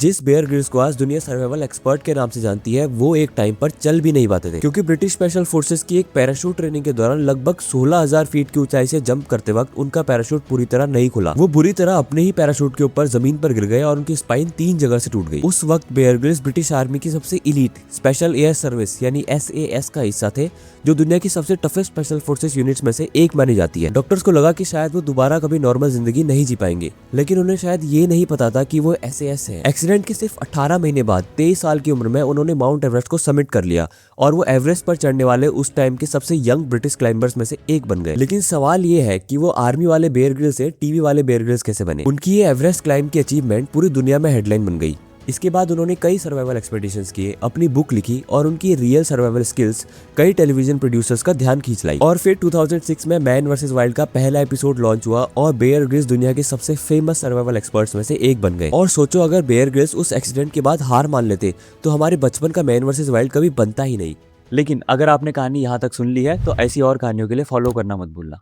जिस Bear Grylls को आज दुनिया सर्वाइवल एक्सपर्ट के नाम से जानती है, वो एक टाइम पर चल भी नहीं पाते थे, क्योंकि ब्रिटिश स्पेशल फोर्सेस की एक पैराशूट ट्रेनिंग के दौरान लगभग 16,000 फीट की ऊंचाई से जंप करते वक्त उनका पैराशूट पूरी तरह नहीं खुला। वो बुरी तरह अपने ही पैराशूट के ऊपर जमीन पर गिर गए और उनकी स्पाइन 3 जगह से टूट गई। उस वक्त बेयर ग्रिल्स ब्रिटिश आर्मी की सबसे इलीट स्पेशल एयर सर्विस यानी SAS का हिस्सा थे, जो दुनिया की सबसे टफेस्ट स्पेशल फोर्सेस यूनिट्स में से एक मानी जाती है। डॉक्टर्स को लगा कि शायद वो दोबारा कभी नॉर्मल जिंदगी नहीं जी पाएंगे, लेकिन उन्हें शायद ये नहीं पता था कि वो SAS है। एक्सीडेंट के सिर्फ 18 महीने बाद 23 साल की उम्र में उन्होंने माउंट एवरेस्ट को समिट कर लिया और वो एवरेस्ट पर चढ़ने वाले उस टाइम के सबसे यंग ब्रिटिश क्लाइंबर्स में से एक बन गए। लेकिन सवाल ये है कि वो आर्मी वाले बेयर ग्रिल्स से टीवी वाले बेयर ग्रिल्स कैसे बने। उनकी ये एवरेस्ट क्लाइंब की अचीवमेंट पूरी दुनिया में हेडलाइन बन गई। इसके बाद उन्होंने कई सर्वाइवल एक्सपेडिशंस किए, अपनी बुक लिखी और उनकी रियल सर्वाइवल स्किल्स कई टेलीविजन प्रोड्यूसर्स का ध्यान खींच लाई। और फिर 2006 में मैन वर्सेस वाइल्ड का पहला एपिसोड लॉन्च हुआ और बेयर ग्रिल्स दुनिया के सबसे फेमस सर्वाइवल एक्सपर्ट्स में से एक बन गए। और सोचो, अगर बेयर ग्रिल्स उस एक्सीडेंट के बाद हार मान लेते तो हमारे बचपन का मैन वर्सेस वाइल्ड कभी बनता ही नहीं। लेकिन अगर आपने कहानी यहाँ तक सुन ली है तो ऐसी और कहानियों के लिए फॉलो करना मत भूलना।